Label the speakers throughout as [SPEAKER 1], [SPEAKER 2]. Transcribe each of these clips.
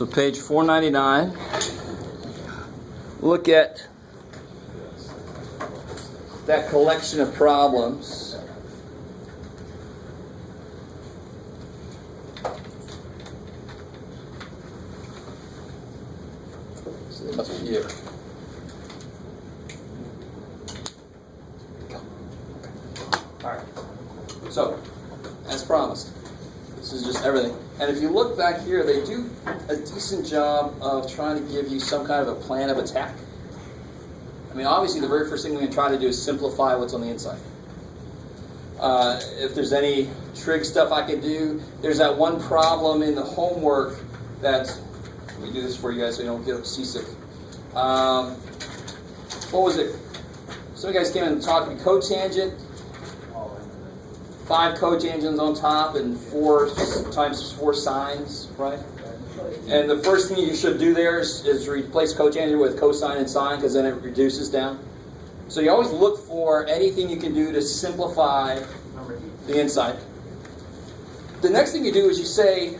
[SPEAKER 1] So page 499, look at that collection of problems. So they must be here. Alright, so, as promised, this is just everything. And if you look back here, they do a decent job of trying to give you some kind of a plan of attack. I mean, obviously, the very first thing we're going to try to do is simplify what's on the inside. If there's any trig stuff I can do, there's that one problem in the homework that, let me do this for you guys so you don't get seasick. What was it? Some of you guys came in and talked to me, cotangent. 5 cotangents on top and 4 times 4 sines, right? And the first thing you should do there is replace cotangent with cosine and sine, because then it reduces down. So you always look for anything you can do to simplify the inside. The next thing you do is you say,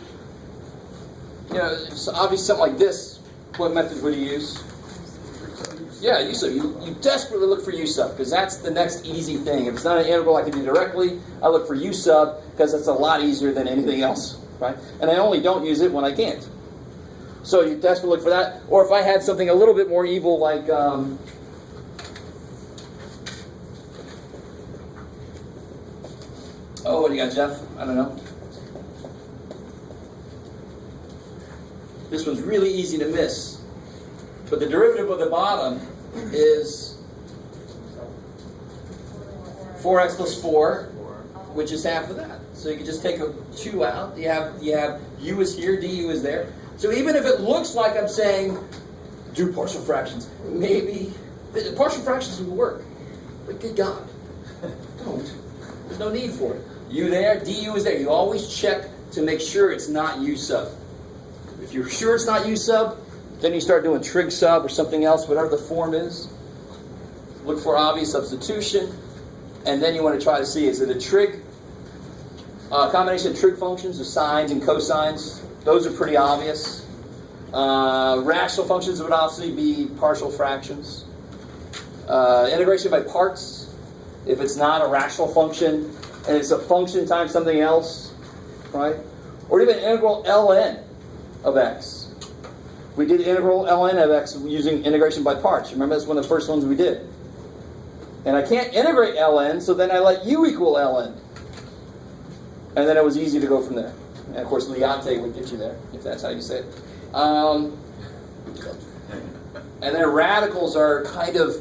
[SPEAKER 1] you know, it's obviously something like this. What methods would you use? Yeah, U sub. You desperately look for U sub, because that's the next easy thing. If it's not an integral I can do directly, I look for U sub, because it's a lot easier than anything else, right? And I only don't use it when I can't. So you desperately look for that. Or if I had something a little bit more evil, like oh, what do you got, Jeff? I don't know. This one's really easy to miss. But the derivative of the bottom is 4x plus 4, which is half of that. So you can just take a 2 out. You have u is here, du is there. So even if it looks like I'm saying do partial fractions, maybe the partial fractions will work. But good God, don't. There's no need for it. U there, du is there. You always check to make sure it's not u sub. If you're sure it's not u sub, then you start doing trig sub or something else, whatever the form is. Look for obvious substitution. And then you want to try to see, is it a trig? Combination of trig functions, of sines and cosines. Those are pretty obvious. Rational functions would obviously be partial fractions. Integration by parts. If it's not a rational function, and it's a function times something else, right? Or even integral ln of x. We did integral ln of x using integration by parts. Remember, that's one of the first ones we did. And I can't integrate ln, so then I let u equal ln. And then it was easy to go from there. And of course, Liate would get you there, if that's how you say it. And then radicals are kind of,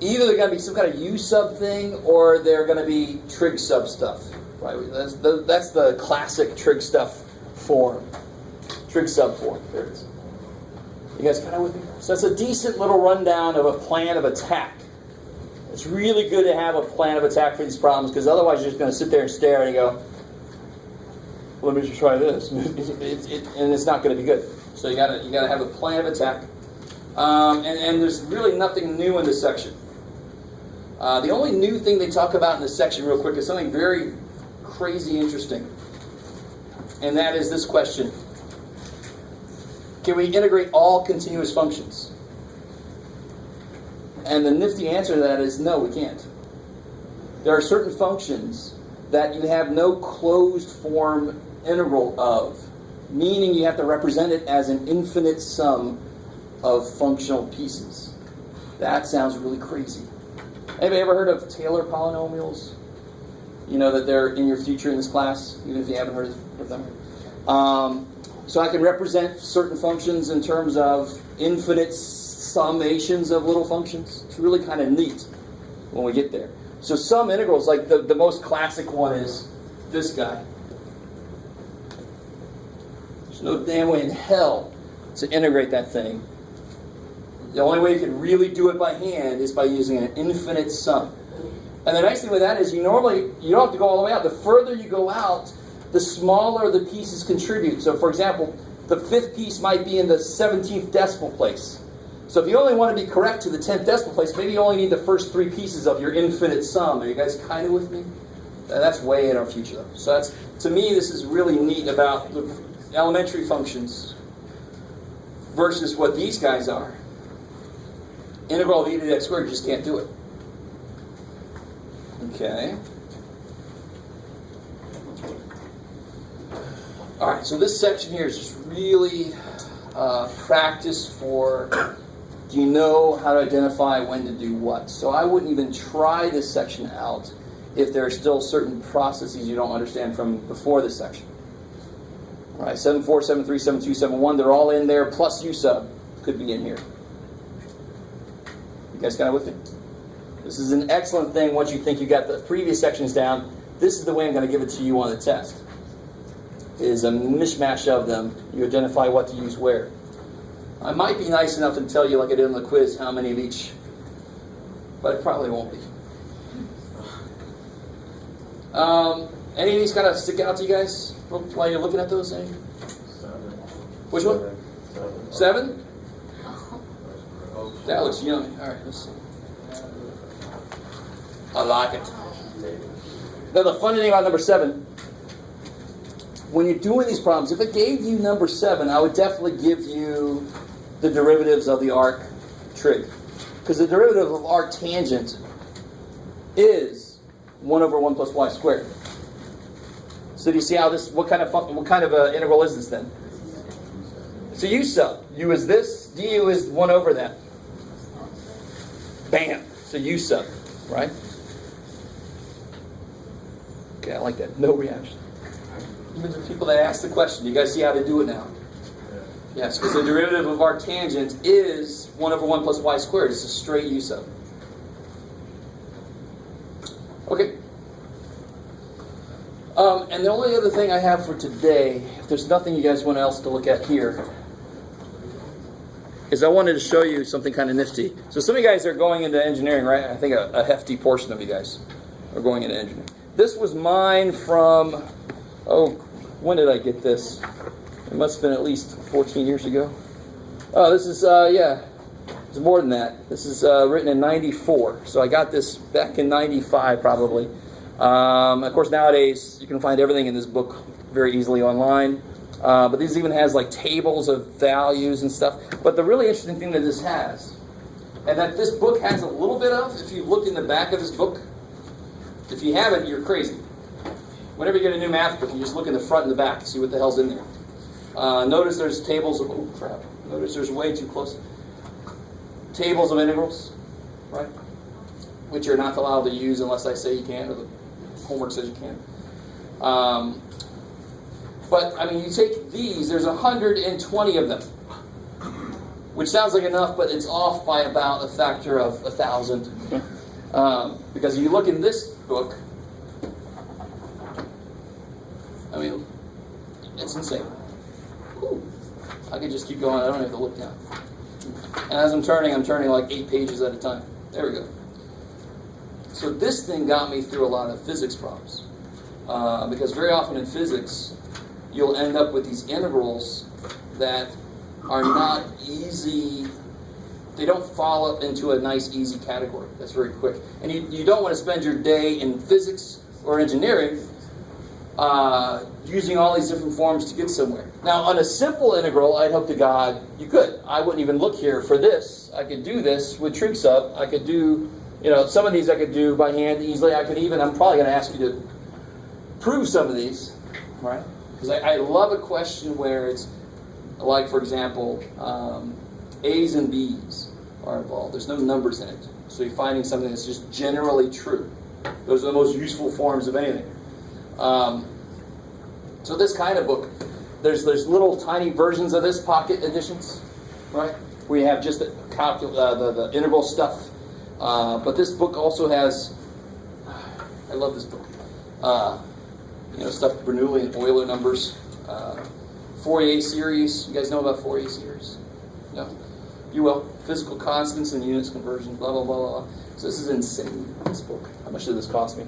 [SPEAKER 1] either they're going to be some kind of u sub thing, or they're going to be trig sub stuff. Right? That's the classic trig stuff form. Trig sub form. There it is. You guys kind of with me? So that's a decent little rundown of a plan of attack. It's really good to have a plan of attack for these problems, because otherwise you're just going to sit there and stare and you go, let me just try this. And it's not going to be good. So you got to have a plan of attack. And there's really nothing new in this section. The only new thing they talk about in this section real quick is something very crazy interesting. And that is this question. Can we integrate all continuous functions? And the nifty answer to that is no, we can't. There are certain functions that you have no closed form integral of, meaning you have to represent it as an infinite sum of functional pieces. That sounds really crazy. Anybody ever heard of Taylor polynomials? You know that they're in your future in this class, even if you haven't heard of them. So I can represent certain functions in terms of infinite summations of little functions. It's really kind of neat when we get there. So some integrals, like the most classic one is this guy. There's no damn way in hell to integrate that thing. The only way you can really do it by hand is by using an infinite sum. And the nice thing with that is you don't have to go all the way out. The further you go out, the smaller the pieces contribute. So for example, the 5th piece might be in the 17th decimal place. So if you only want to be correct to the 10th decimal place, maybe you only need the first 3 pieces of your infinite sum. Are you guys kind of with me? That's way in our future though. So to me, this is really neat about the elementary functions. versus what these guys are. Integral of e to the x squared, you just can't do it. Okay. All right, so this section here is just really practice for, do you know how to identify when to do what? So I wouldn't even try this section out if there are still certain processes you don't understand from before this section. All right, 7.4, 7.3, 7.2, 7.1, they're all in there, plus U sub could be in here. You guys kind of with me? This is an excellent thing once you think you got the previous sections down. This is the way I'm going to give it to you on the test. Is a mishmash of them. You identify what to use where. I might be nice enough to tell you, like I did on the quiz, how many of each, but it probably won't be. Any of these kind of stick out to you guys while you're looking at those? Any? 7. Which one? 7? That looks yummy. All right, let's see. I like it. Now the funny thing about number 7, when you're doing these problems, if it gave you number 7, I would definitely give you the derivatives of the arc trig. Because the derivative of arc tangent is 1 over 1 plus y squared. So do you see how this, what kind of integral is this then? So u sub. U is this, du is 1 over that. Bam. So u sub, right? Okay, I like that. No reaction. Even the people that ask the question, you guys see how to do it now? Yes, because the derivative of arc tangent is 1 over 1 plus y squared. It's a straight u sub. Okay. And the only other thing I have for today, if there's nothing you guys want else to look at here, is I wanted to show you something kind of nifty. So some of you guys are going into engineering, right? I think a hefty portion of you guys are going into engineering. This was mine from, when did I get this? It must have been at least 14 years ago. Oh, this is, it's more than that. This is written in 94. So I got this back in 95 probably. Of course, nowadays you can find everything in this book very easily online. But this even has like tables of values and stuff. But the really interesting thing that this has, and that this book has a little bit of, if you look in the back of this book, if you haven't, you're crazy. Whenever you get a new math book, you just look in the front and the back to see what the hell's in there. Notice there's tables of, oh crap, notice there's way too close. Tables of integrals, right? Which you're not allowed to use unless I say you can, or the homework says you can. But, I mean, you take these, there's 120 of them. Which sounds like enough, but it's off by about a factor of 1,000. Because if you look in this book, I mean, it's insane. Ooh, I could just keep going, I don't have to look down. And as I'm turning like 8 pages at a time. There we go. So this thing got me through a lot of physics problems. Because very often in physics, you'll end up with these integrals that are not easy. They don't fall up into a nice, easy category. That's very quick. And you don't want to spend your day in physics or engineering using all these different forms to get somewhere. Now, on a simple integral, I'd hope to God you could. I wouldn't even look here for this. I could do this with trig sub. I could do, some of these I could do by hand easily. I'm probably going to ask you to prove some of these, right? Because I love a question where it's, like, for example, A's and B's are involved. There's no numbers in it. So you're finding something that's just generally true. Those are the most useful forms of anything. So this kind of book, there's little tiny versions of this, pocket editions, right? Where you have just the integral stuff. But this book also has, I love this book. Stuff Bernoulli and Euler numbers. Fourier series. You guys know about Fourier series? No? You will. Physical constants and units conversion, blah, blah, blah, blah. So this is insane, this book. How much did this cost me?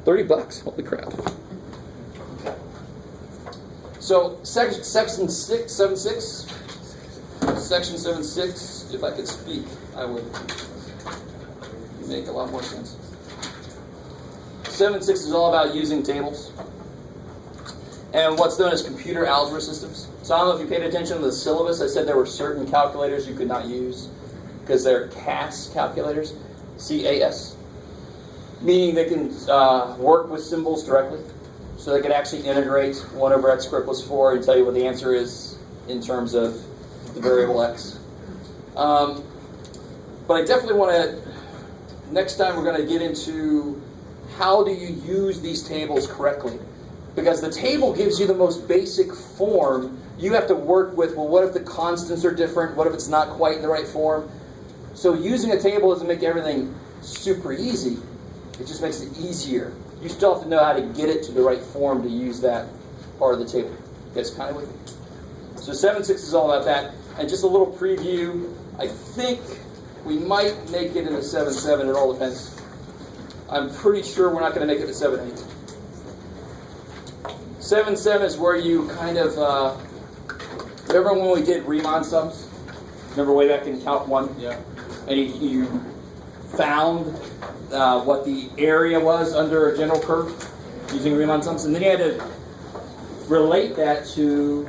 [SPEAKER 1] $30. Holy crap. So, section 7.6. Section 7.6, if I could speak, I would make a lot more sense. 7.6 is all about using tables and what's known as computer algebra systems. So I don't know if you paid attention to the syllabus. I said there were certain calculators you could not use because they're CAS calculators, C-A-S, meaning they can work with symbols directly. So they could actually integrate 1 over x squared plus 4 and tell you what the answer is in terms of the variable x. But I definitely want to, next time we're going to get into how do you use these tables correctly. Because the table gives you the most basic form. You have to work with, well, what if the constants are different? What if it's not quite in the right form? So using a table doesn't make everything super easy. It just makes it easier. You still have to know how to get it to the right form to use that part of the table. You guys kind of with me? So 7.6 is all about that. And just a little preview. I think we might make it into 7.7. It all depends. I'm pretty sure we're not going to make it to 7.8. 7.7 is where you kind of, remember when we did Riemann sums? Remember way back in Calc 1?
[SPEAKER 2] Yeah.
[SPEAKER 1] And you found what the area was under a general curve using Riemann sums, and then you had to relate that to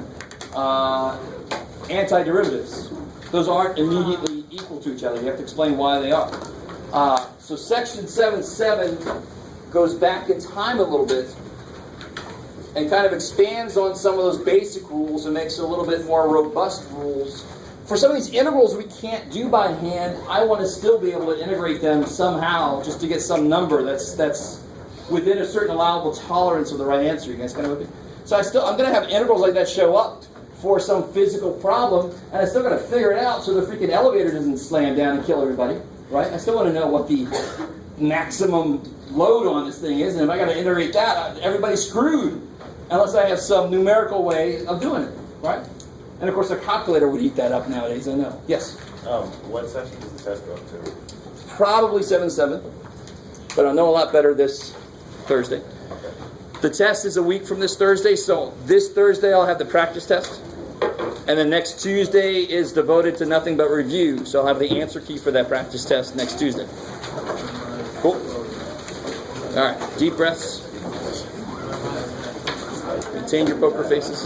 [SPEAKER 1] antiderivatives. Those aren't immediately equal to each other. You have to explain why they are. So section 7.7 goes back in time a little bit and kind of expands on some of those basic rules and makes a little bit more robust rules. For some of these integrals we can't do by hand, I want to still be able to integrate them somehow just to get some number that's within a certain allowable tolerance of the right answer. You guys kind of with me? So I'm going to have integrals like that show up for some physical problem, and I'm still going to figure it out so the freaking elevator doesn't slam down and kill everybody, right? I still want to know what the maximum load on this thing is, and if I got to integrate that, everybody's screwed unless I have some numerical way of doing it, right? And of course, a calculator would eat that up nowadays, I know. Yes?
[SPEAKER 3] What section does the test go up to?
[SPEAKER 1] Probably 7.7, but I'll know a lot better this Thursday.
[SPEAKER 3] Okay.
[SPEAKER 1] The test is a week from this Thursday, so this Thursday I'll have the practice test. And then next Tuesday is devoted to nothing but review, so I'll have the answer key for that practice test next Tuesday. Cool? All right, deep breaths. Maintain your poker faces.